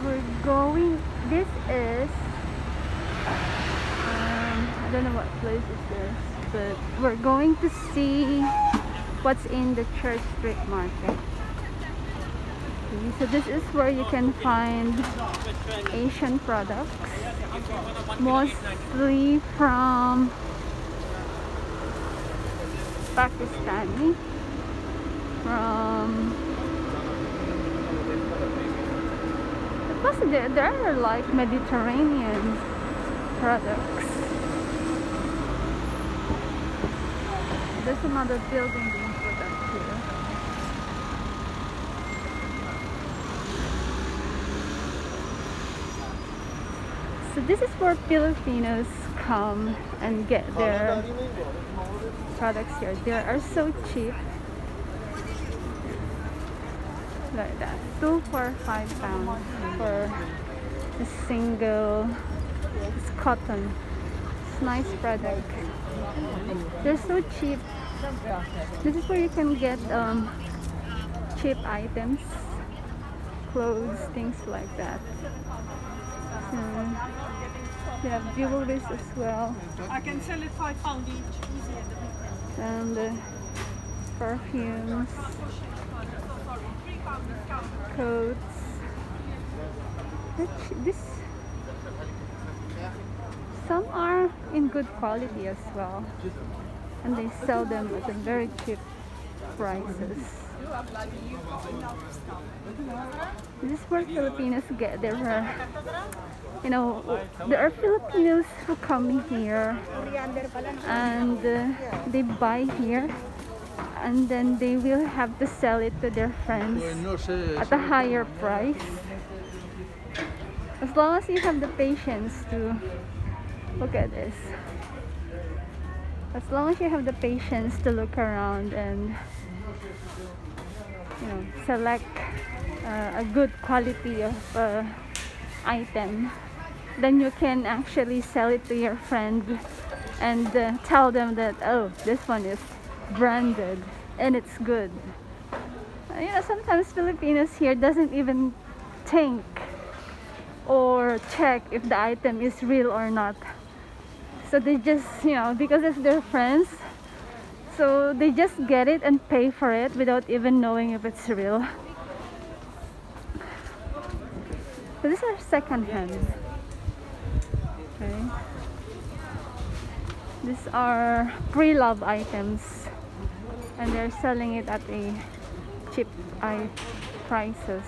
we're going. This is I don't know what place is this, but we're going to see what's in the Church Street Market. Okay, so this is where you can find Asian products, mostly from Pakistani, plus there are like Mediterranean products. There's another building being put up here. So this is where Filipinos come and get their products here. They are so cheap. Like that. 2 for 5 pounds for a single. It's cotton. It's nice product. They're so cheap. This is where you can get cheap items, clothes, things like that. They have jewelries as well. I can sell it £5 each. And perfumes, coats. Some are in good quality as well, and they sell them at a very cheap prices. This is where Filipinos get their, you know, there are Filipinos who come here and they buy here, and then they will have to sell it to their friends at a higher price. As long as you have the patience to look at this. As long as you have the patience to look around and, you know, select a good quality of item, then you can actually sell it to your friend and tell them that, oh, this one is branded and it's good. You know, sometimes Filipinos here doesn't even think or check if the item is real or not. So they just, you know, because it's their friends, so they just get it and pay for it without even knowing if it's real. So these are second-hand. Okay. These are pre-love items, and they're selling it at a cheap prices.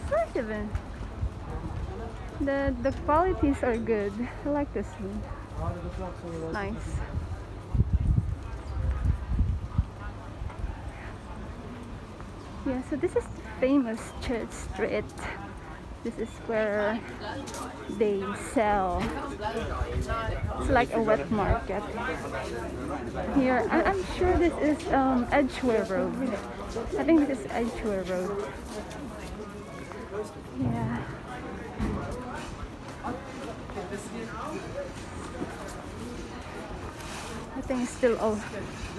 It's not even. The qualities are good. I like this one. Nice. Yeah, so this is famous Church Street. This is where they sell. It's like a wet market. Here, I'm sure this is Edgware Road. I think this is Edgware Road. Yeah. I think it's still, oh,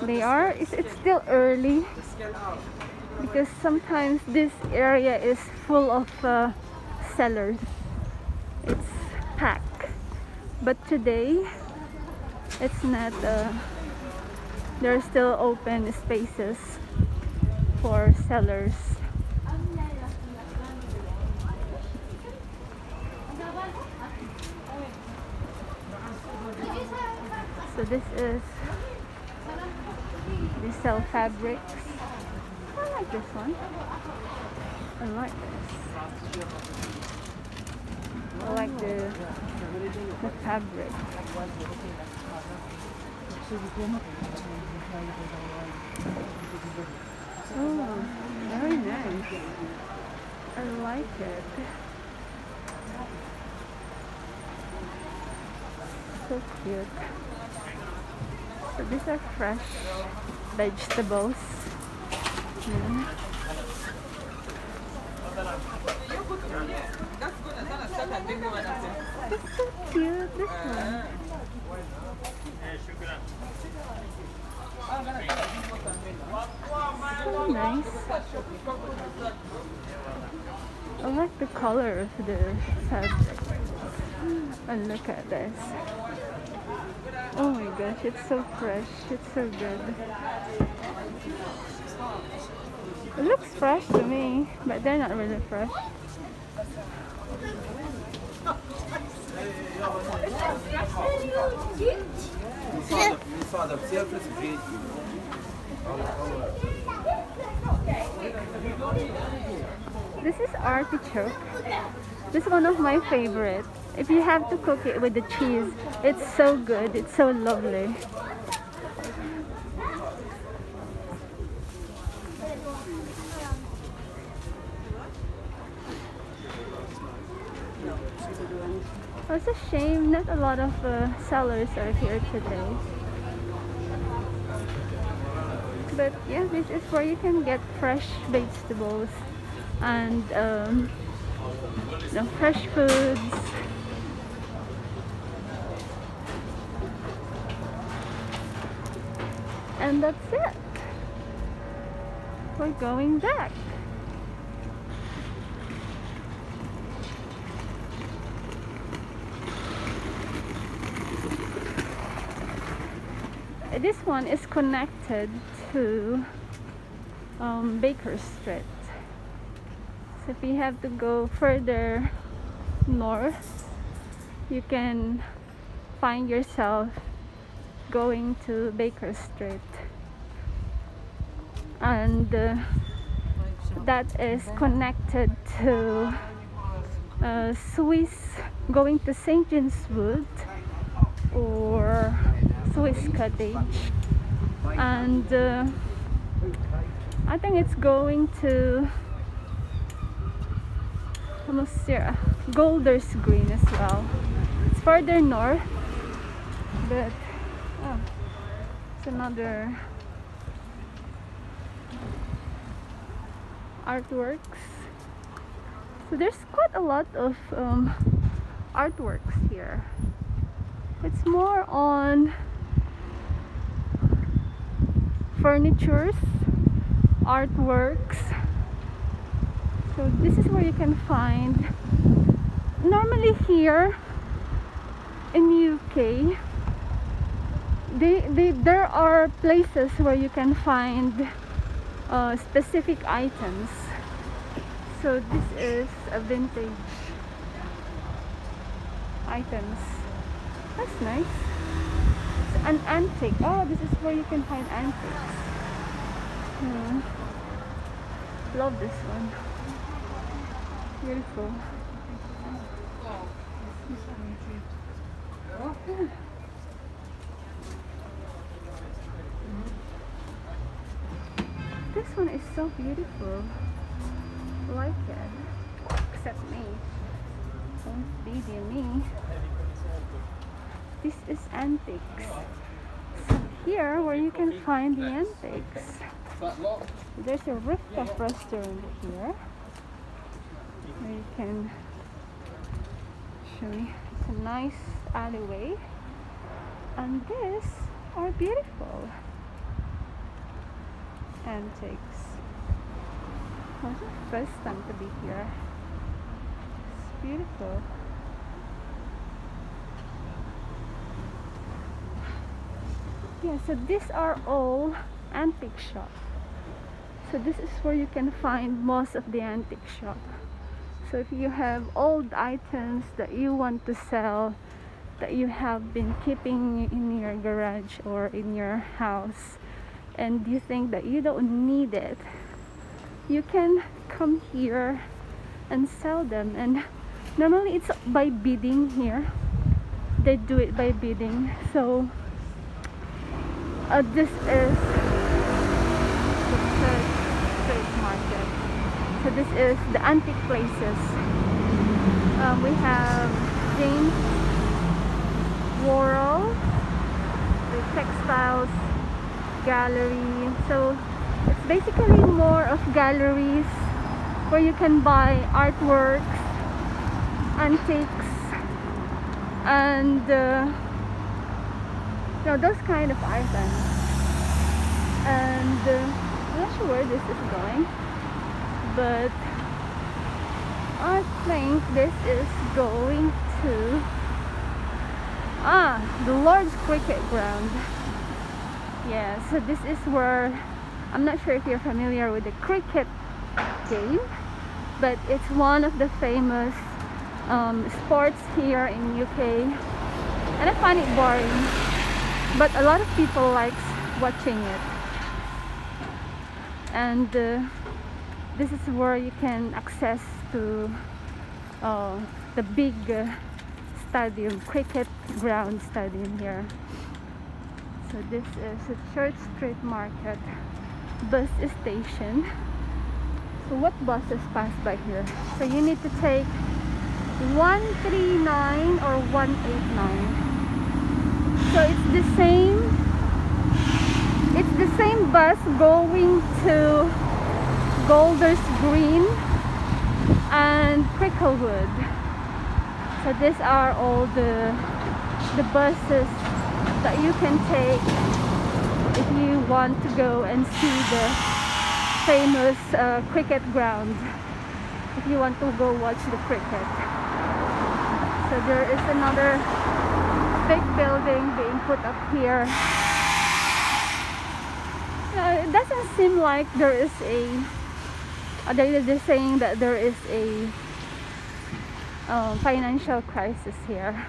it's still early because sometimes this area is full of sellers. It's packed, but today it's not. There are still open spaces for sellers. So this is, they sell fabrics. I like this one. I like this. I like the fabric. Oh, very nice. I like it. So cute. So these are fresh vegetables. Yeah. It's so cute, this one. So nice. like the color of the fabric. And look at this. Oh my gosh, it's so fresh. It's so good. It looks fresh to me, but they're not really fresh. This is artichoke. This is one of my favorites. If you have to cook it with the cheese, it's so good. It's so lovely. It's a shame not a lot of sellers are here today. But yeah, this is where you can get fresh vegetables and fresh foods. And that's it. We're going back. This one is connected to Baker Street. So if you have to go further north, you can find yourself going to Baker Street, and that is connected to Swiss, going to St. John's Wood or Swiss Cottage, and I think it's going to Golders Green as well. It's further north, but it's another artworks. So there's quite a lot of artworks here. It's more on furnitures, artworks. So this is where you can find, normally here in UK, there are places where you can find specific items. So this is a vintage items. That's nice. It's an antique. Oh, this is where you can find antiques. Love this one. Beautiful. This one is so beautiful. I like it. Except me. Don't baby me. This is antiques. So here where you can find the antiques. There's a rooftop restaurant here where you can show me. It's a nice alleyway, and these are beautiful antiques. It's the first time to be here. It's beautiful. Yeah, so these are all antique shop. So this is where you can find most of the antique shop. So if you have old items that you want to sell, that you have been keeping in your garage or in your house, and you think that you don't need it, you can come here and sell them. And normally it's by bidding here. They do it by bidding. So this is the third market. So this is the antique places. We have James Worrell, the textiles gallery. So it's basically more of galleries where you can buy artworks, antiques, and those kind of items. And I'm not sure where this is going, but I think this is going to the Lord's Cricket Ground. Yeah, so this is where, I'm not sure if you're familiar with the cricket game, but it's one of the famous sports here in UK, and I find it boring, but a lot of people likes watching it. And this is where you can access to the big stadium, cricket ground stadium here. So this is a Church Street Market bus station. So what buses pass by here? So you need to take 139 or 189. So it's the same bus going to Golders Green and Cricklewood. So these are all the buses that you can take if you want to go and see the famous cricket ground, if you want to go watch the cricket. So there is another big building being put up here. It doesn't seem like there is they're saying that there is a financial crisis here,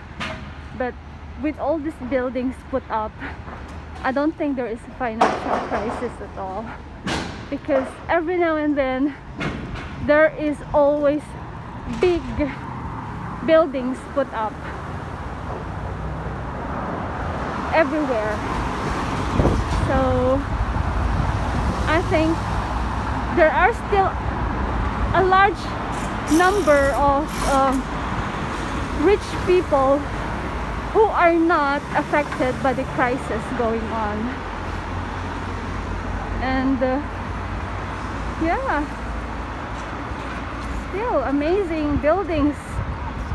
but with all these buildings put up, I don't think there is a financial crisis at all, because every now and then there is always big buildings put up everywhere. So I think there are still a large number of rich people who are not affected by the crisis going on. And yeah, still amazing buildings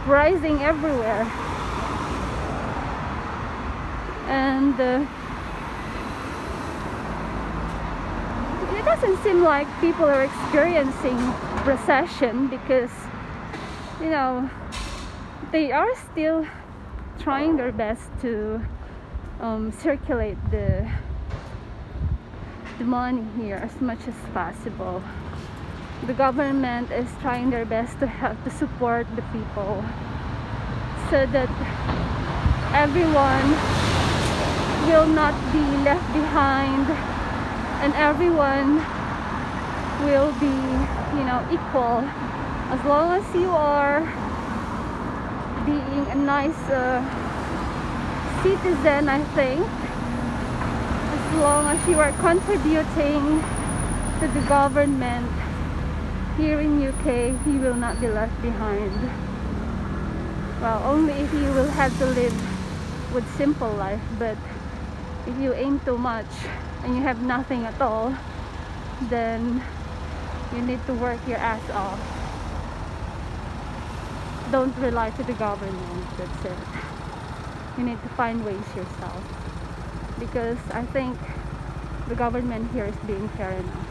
rising everywhere. And it doesn't seem like people are experiencing recession, because you know they are still trying their best to circulate the money here as much as possible. The government is trying their best to help to support the people, so that everyone will not be left behind, and everyone will be, you know, equal, as long as you are being a nice citizen. I think as long as you are contributing to the government here in UK, you will not be left behind. Well, only if you will have to live with simple life, but if you aim too much and you have nothing at all, then you need to work your ass off. Don't rely to the government. That's it. You need to find ways yourself, because I think the government here is being fair enough.